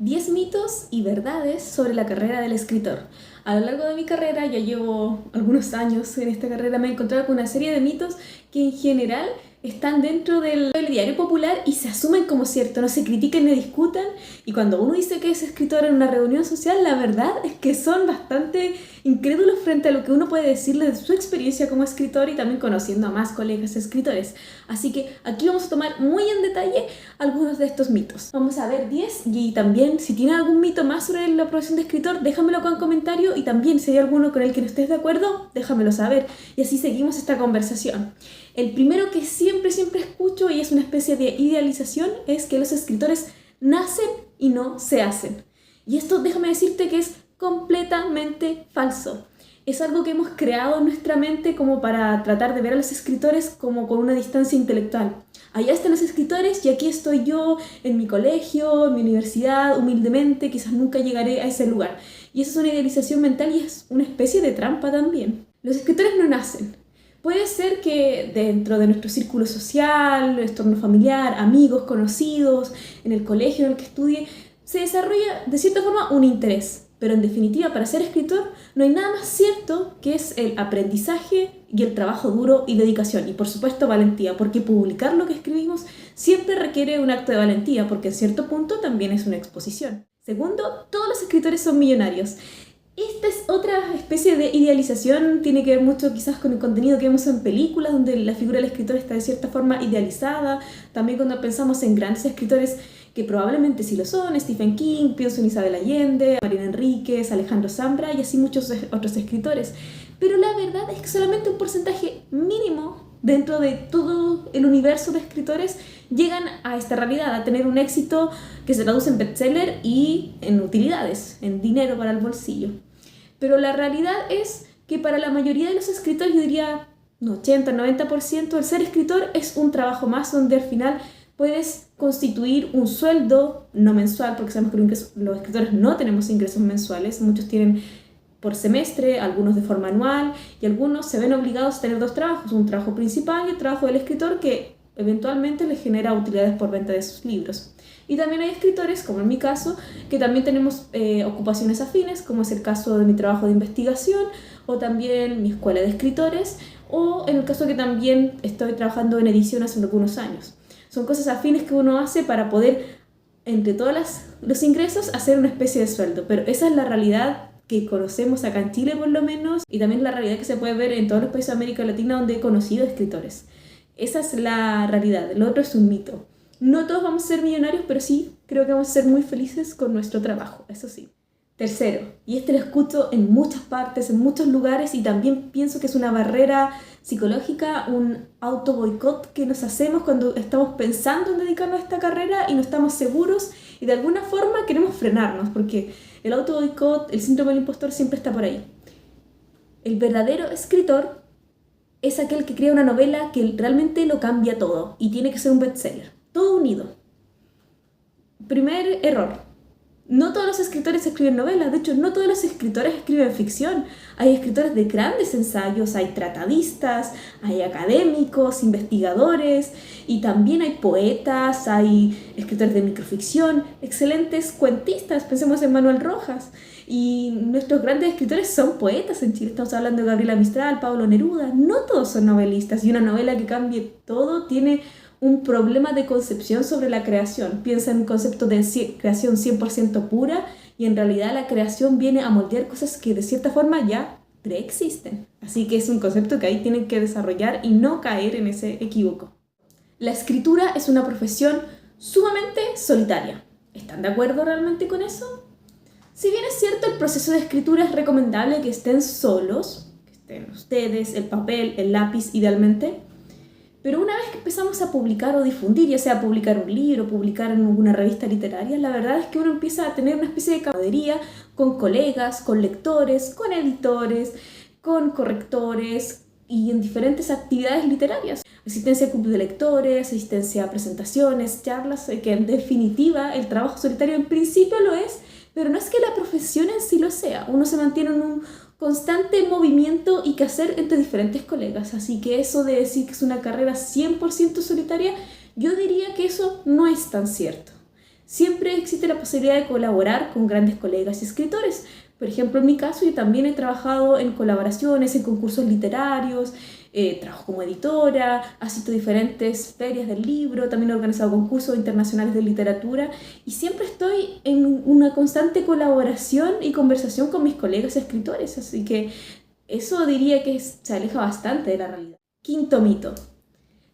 10 mitos y verdades sobre la carrera del escritor. A lo largo de mi carrera, ya llevo algunos años en esta carrera, me he encontrado con una serie de mitos que en general están dentro del diario popular y se asumen como cierto, no se critican ni discutan, y cuando uno dice que es escritor en una reunión social, la verdad es que son bastante incrédulos frente a lo que uno puede decirle de su experiencia como escritor y también conociendo a más colegas escritores. Así que aquí vamos a tomar muy en detalle algunos de estos mitos. Vamos a ver 10 y también si tienen algún mito más sobre la profesión de escritor, déjamelo con comentario, y también si hay alguno con el que no estés de acuerdo, déjamelo saber y así seguimos esta conversación. El primero que siempre escucho, y es una especie de idealización, es que los escritores nacen y no se hacen. Y esto déjame decirte que es completamente falso. Es algo que hemos creado en nuestra mente como para tratar de ver a los escritores como con una distancia intelectual. Allá están los escritores y aquí estoy yo en mi colegio, en mi universidad, humildemente, quizás nunca llegaré a ese lugar. Y eso es una idealización mental y es una especie de trampa también. Los escritores no nacen. Puede ser que dentro de nuestro círculo social, nuestro entorno familiar, amigos, conocidos, en el colegio en el que estudie, se desarrolla de cierta forma un interés. Pero en definitiva, para ser escritor no hay nada más cierto que es el aprendizaje y el trabajo duro y dedicación. Y por supuesto valentía, porque publicar lo que escribimos siempre requiere un acto de valentía, porque en cierto punto también es una exposición. Segundo, todos los escritores son millonarios. Esta es otra especie de idealización, tiene que ver mucho quizás con el contenido que vemos en películas, donde la figura del escritor está de cierta forma idealizada. También cuando pensamos en grandes escritores que probablemente sí lo son, Stephen King, pienso en Isabel Allende, Mariana Enríquez, Alejandro Zambra y así muchos otros escritores. Pero la verdad es que solamente un porcentaje mínimo dentro de todo el universo de escritores llegan a esta realidad, a tener un éxito que se traduce en bestseller y en utilidades, en dinero para el bolsillo. Pero la realidad es que para la mayoría de los escritores, yo diría un 80-90%, el ser escritor es un trabajo más donde al final puedes constituir un sueldo no mensual, porque sabemos que los escritores no tenemos ingresos mensuales, muchos tienen por semestre, algunos de forma anual, y algunos se ven obligados a tener dos trabajos, un trabajo principal y el trabajo del escritor que eventualmente les genera utilidades por venta de sus libros. Y también hay escritores, como en mi caso, que también tenemos ocupaciones afines, como es el caso de mi trabajo de investigación, o también mi escuela de escritores, o en el caso que también estoy trabajando en edición hace algunos años. Son cosas afines que uno hace para poder, entre todos los ingresos, hacer una especie de sueldo. Pero esa es la realidad que conocemos acá en Chile por lo menos, y también la realidad que se puede ver en todos los países de América Latina donde he conocido escritores. Esa es la realidad, lo otro es un mito. No todos vamos a ser millonarios, pero sí creo que vamos a ser muy felices con nuestro trabajo, eso sí. Tercero, y este lo escucho en muchas partes, en muchos lugares, y también pienso que es una barrera psicológica, un auto-boicot que nos hacemos cuando estamos pensando en dedicarnos a esta carrera y no estamos seguros y de alguna forma queremos frenarnos, porque el auto-boicot, el síndrome del impostor siempre está por ahí. El verdadero escritor es aquel que crea una novela que realmente lo cambia todo y tiene que ser un bestseller, todo unido. Primer error. No todos los escritores escriben novelas, de hecho no todos los escritores escriben ficción. Hay escritores de grandes ensayos, hay tratadistas, hay académicos, investigadores, y también hay poetas, hay escritores de microficción, excelentes cuentistas, pensemos en Manuel Rojas. Y nuestros grandes escritores son poetas en Chile, estamos hablando de Gabriela Mistral, Pablo Neruda, no todos son novelistas, y una novela que cambie todo tiene un problema de concepción sobre la creación. Piensa en un concepto de creación 100% pura y en realidad la creación viene a moldear cosas que de cierta forma ya preexisten. Así que es un concepto que ahí tienen que desarrollar y no caer en ese equívoco. La escritura es una profesión sumamente solitaria. ¿Están de acuerdo realmente con eso? Si bien es cierto, el proceso de escritura es recomendable que estén solos, que estén ustedes, el papel, el lápiz idealmente, pero una vez que empezamos a publicar o difundir, ya sea publicar un libro, publicar en alguna revista literaria, la verdad es que uno empieza a tener una especie de camaradería con colegas, con lectores, con editores, con correctores y en diferentes actividades literarias. Asistencia a clubes de lectores, asistencia a presentaciones, charlas, que en definitiva el trabajo solitario en principio lo es, pero no es que la profesión en sí lo sea. Uno se mantiene en un constante movimiento y quehacer entre diferentes colegas. Así que eso de decir que es una carrera 100% solitaria, yo diría que eso no es tan cierto. siempre existe la posibilidad de colaborar con grandes colegas y escritores. Por ejemplo, en mi caso, yo también he trabajado en colaboraciones, en concursos literarios, trabajo como editora, asisto a diferentes ferias del libro, también he organizado concursos internacionales de literatura y siempre estoy en una constante colaboración y conversación con mis colegas escritores, así que eso diría que se aleja bastante de la realidad. Quinto mito.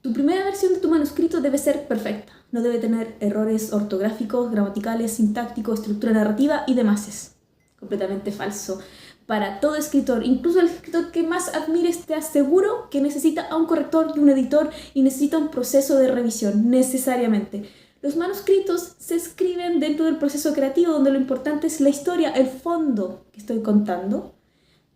Tu primera versión de tu manuscrito debe ser perfecta, no debe tener errores ortográficos, gramaticales, sintácticos, estructura narrativa y demás. Completamente falso. Para todo escritor, incluso el escritor que más admires, te aseguro que necesita a un corrector y un editor y necesita un proceso de revisión, necesariamente. Los manuscritos se escriben dentro del proceso creativo, donde lo importante es la historia, el fondo que estoy contando,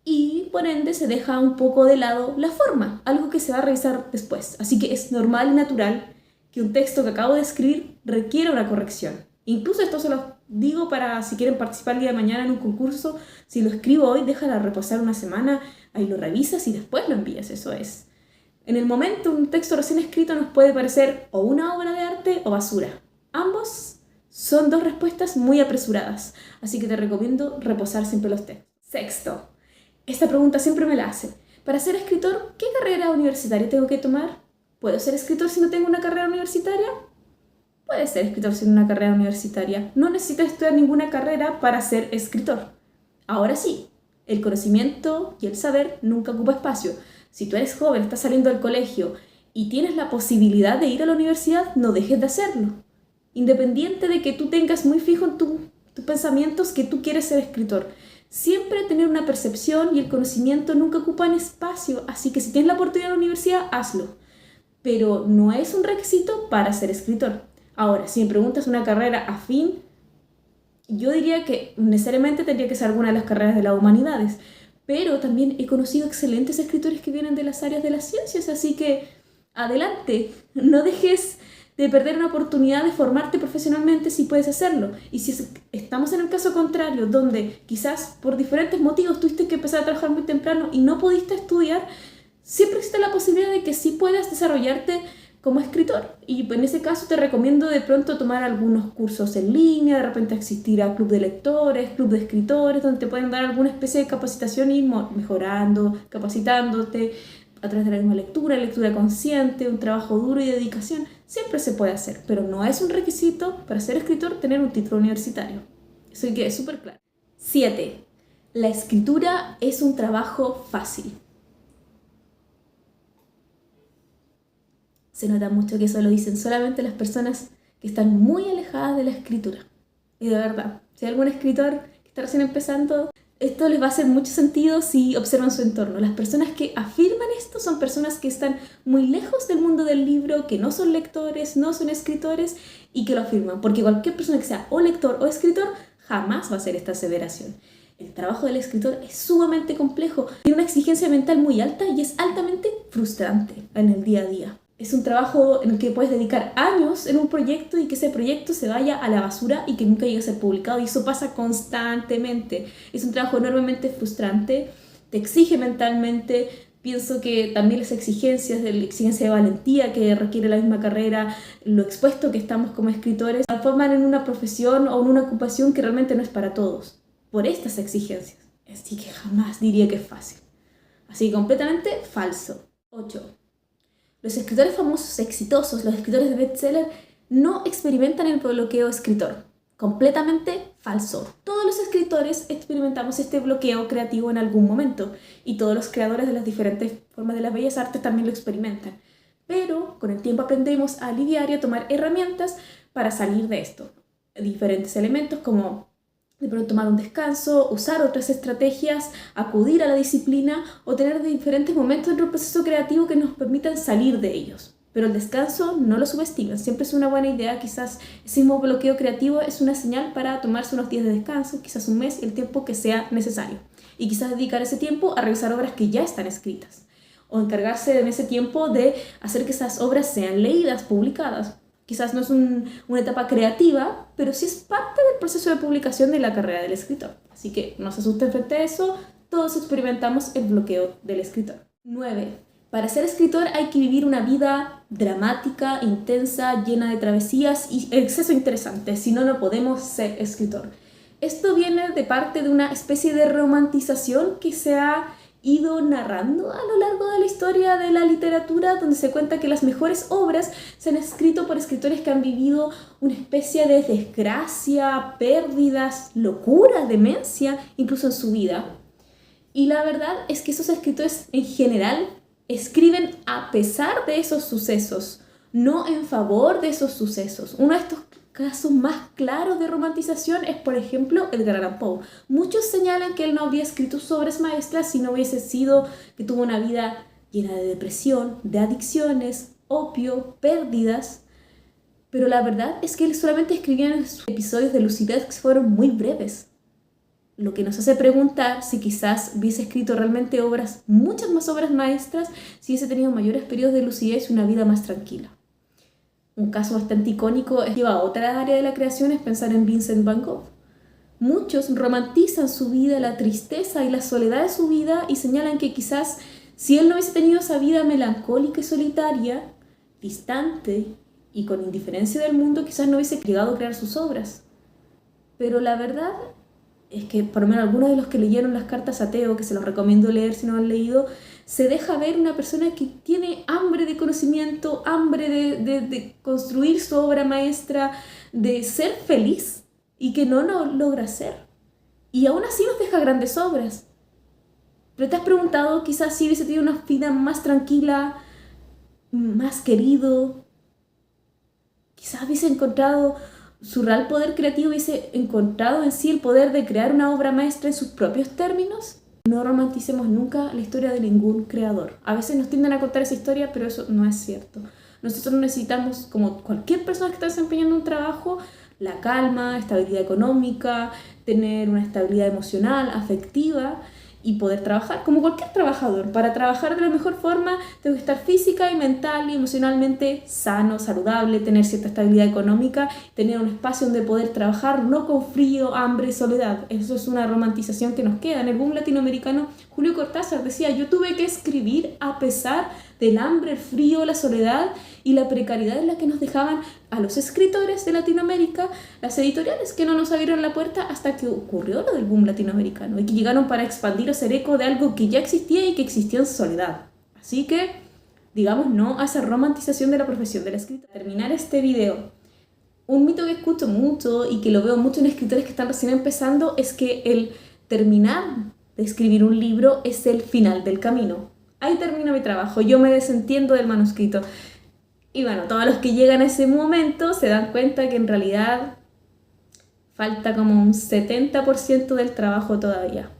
y por ende se deja un poco de lado la forma, algo que se va a revisar después. Así que es normal y natural que un texto que acabo de escribir requiera una corrección. Incluso esto se los digo para si quieren participar el día de mañana en un concurso, si lo escribo hoy, déjala reposar una semana, ahí lo revisas y después lo envías, eso es. En el momento, un texto recién escrito nos puede parecer o una obra de arte o basura. Ambos son dos respuestas muy apresuradas, así que te recomiendo reposar siempre los textos. Sexto, esta pregunta siempre me la hacen. Para ser escritor, ¿qué carrera universitaria tengo que tomar? ¿Puedo ser escritor si no tengo una carrera universitaria? Puedes ser escritor sin una carrera universitaria. No necesitas estudiar ninguna carrera para ser escritor. Ahora sí, el conocimiento y el saber nunca ocupa espacio. Si tú eres joven, estás saliendo del colegio y tienes la posibilidad de ir a la universidad, no dejes de hacerlo. Independiente de que tú tengas muy fijo en tus pensamientos que tú quieres ser escritor. Siempre tener una percepción y el conocimiento nunca ocupan espacio, así que si tienes la oportunidad de la universidad, hazlo. Pero no es un requisito para ser escritor. Ahora, si me preguntas una carrera afín, yo diría que necesariamente tendría que ser alguna de las carreras de las humanidades, pero también he conocido excelentes escritores que vienen de las áreas de las ciencias, así que adelante, no dejes de perder una oportunidad de formarte profesionalmente si puedes hacerlo. Y si estamos en el caso contrario, donde quizás por diferentes motivos tuviste que empezar a trabajar muy temprano y no pudiste estudiar, siempre existe la posibilidad de que sí puedas desarrollarte como escritor, y en ese caso te recomiendo de pronto tomar algunos cursos en línea, de repente asistir a club de lectores, club de escritores, donde te pueden dar alguna especie de capacitación y ir mejorando, capacitándote a través de la misma lectura, lectura consciente, un trabajo duro y dedicación. Siempre se puede hacer, pero no es un requisito para ser escritor tener un título universitario. Eso que es súper claro. 7. La escritura es un trabajo fácil. Se nota mucho que eso lo dicen solamente las personas que están muy alejadas de la escritura. Y de verdad, si hay algún escritor que está recién empezando, esto les va a hacer mucho sentido si observan su entorno. Las personas que afirman esto son personas que están muy lejos del mundo del libro, que no son lectores, no son escritores y que lo afirman. Porque cualquier persona que sea o lector o escritor jamás va a hacer esta aseveración. El trabajo del escritor es sumamente complejo, tiene una exigencia mental muy alta y es altamente frustrante en el día a día. Es un trabajo en el que puedes dedicar años en un proyecto y que ese proyecto se vaya a la basura y que nunca llegue a ser publicado. Y eso pasa constantemente. Es un trabajo enormemente frustrante, te exige mentalmente. Pienso que también las exigencias, la exigencia de valentía que requiere la misma carrera, lo expuesto que estamos como escritores, se transforman en una profesión o en una ocupación que realmente no es para todos, por estas exigencias. Así que jamás diría que es fácil. Así que completamente falso. 8. Los escritores famosos exitosos, los escritores de bestseller, no experimentan el bloqueo escritor. Completamente falso. Todos los escritores experimentamos este bloqueo creativo en algún momento y todos los creadores de las diferentes formas de las bellas artes también lo experimentan. Pero con el tiempo aprendemos a aliviar y a tomar herramientas para salir de esto. Diferentes elementos como de pronto tomar un descanso, usar otras estrategias, acudir a la disciplina o tener diferentes momentos dentro del proceso creativo que nos permitan salir de ellos. Pero el descanso no lo subestimen, siempre es una buena idea. Quizás ese mismo bloqueo creativo es una señal para tomarse unos días de descanso, quizás un mes, el tiempo que sea necesario. Y quizás dedicar ese tiempo a revisar obras que ya están escritas. O encargarse en ese tiempo de hacer que esas obras sean leídas, publicadas. Quizás no es una etapa creativa, pero sí es parte del proceso de publicación de la carrera del escritor. Así que no se asusten frente a eso, todos experimentamos el bloqueo del escritor. 9. Para ser escritor hay que vivir una vida dramática, intensa, llena de travesías y exceso interesante, si no, no podemos ser escritor. Esto viene de parte de una especie de romantización que se ha ido narrando a lo largo de la historia de la literatura, donde se cuenta que las mejores obras se han escrito por escritores que han vivido una especie de desgracia, pérdidas, locura, demencia, incluso en su vida. Y la verdad es que esos escritores en general escriben a pesar de esos sucesos, no en favor de esos sucesos. Uno de estos casos más claros de romantización es, por ejemplo, Edgar Allan Poe. Muchos señalan que él no habría escrito sus obras maestras si no hubiese sido que tuvo una vida llena de depresión, de adicciones, opio, pérdidas. Pero la verdad es que él solamente escribía en sus episodios de lucidez que fueron muy breves. Lo que nos hace preguntar si quizás hubiese escrito realmente obras, muchas más obras maestras, si hubiese tenido mayores periodos de lucidez y una vida más tranquila. Un caso bastante icónico lleva a otra área de la creación, es pensar en Vincent Van Gogh. Muchos romantizan su vida, la tristeza y la soledad de su vida y señalan que quizás si él no hubiese tenido esa vida melancólica y solitaria, distante y con indiferencia del mundo, quizás no hubiese llegado a crear sus obras. Pero la verdad es que por lo menos algunos de los que leyeron las cartas a Teo, que se los recomiendo leer si no lo han leído, se deja ver una persona que tiene hambre de conocimiento, hambre de construir su obra maestra, de ser feliz y que no lo logra hacer. Y aún así nos deja grandes obras. Pero te has preguntado quizás si hubiese tenido una vida más tranquila, más querido, quizás hubiese encontrado su real poder creativo, hubiese encontrado en sí el poder de crear una obra maestra en sus propios términos. No romanticemos nunca la historia de ningún creador. A veces nos tienden a contar esa historia, pero eso no es cierto. Nosotros necesitamos, como cualquier persona que está desempeñando un trabajo, la calma, estabilidad económica, tener una estabilidad emocional, afectiva y poder trabajar como cualquier trabajador. Para trabajar de la mejor forma tengo que estar física y mental y emocionalmente sano, saludable, tener cierta estabilidad económica, tener un espacio donde poder trabajar, no con frío, hambre y soledad. Eso es una romantización que nos queda. En el boom latinoamericano, Julio Cortázar decía: yo tuve que escribir a pesar del hambre, el frío, la soledad y la precariedad en la que nos dejaban a los escritores de Latinoamérica, las editoriales que no nos abrieron la puerta hasta que ocurrió lo del boom latinoamericano y que llegaron para expandir o ser eco de algo que ya existía y que existió en soledad. Así que, digamos, no a esa romantización de la profesión del escritor. Para terminar este video, un mito que escucho mucho y que lo veo mucho en escritores que están recién empezando es que el terminar de escribir un libro es el final del camino. Ahí termina mi trabajo, yo me desentiendo del manuscrito. Y bueno, todos los que llegan a ese momento se dan cuenta que en realidad falta como un 70% del trabajo todavía.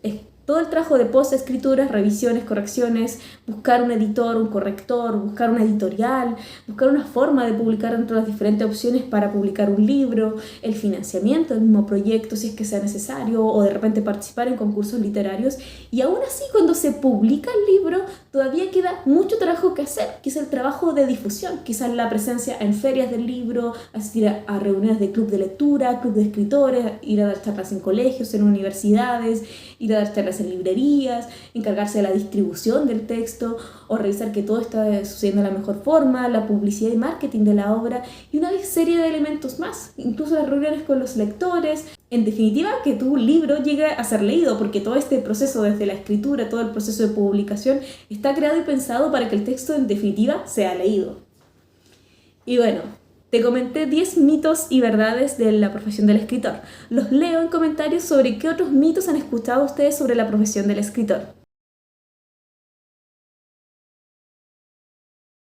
Es todo el trabajo de post-escrituras, revisiones, correcciones, buscar un editor, un corrector, buscar una editorial, buscar una forma de publicar entre las diferentes opciones para publicar un libro, el financiamiento del mismo proyecto si es que sea necesario, o de repente participar en concursos literarios. Y aún así, cuando se publica el libro, todavía queda mucho trabajo que hacer, que es el trabajo de difusión, quizás la presencia en ferias del libro, asistir a reuniones de club de lectura, club de escritores, ir a dar charlas en colegios, en universidades, ir a dar charlas en librerías, encargarse de la distribución del texto o revisar que todo está sucediendo de la mejor forma, la publicidad y marketing de la obra y una serie de elementos más, incluso las reuniones con los lectores. En definitiva, que tu libro llegue a ser leído, porque todo este proceso desde la escritura, todo el proceso de publicación está creado y pensado para que el texto en definitiva sea leído. Y bueno, te comenté 10 mitos y verdades de la profesión del escritor. Los leo en comentarios sobre qué otros mitos han escuchado ustedes sobre la profesión del escritor.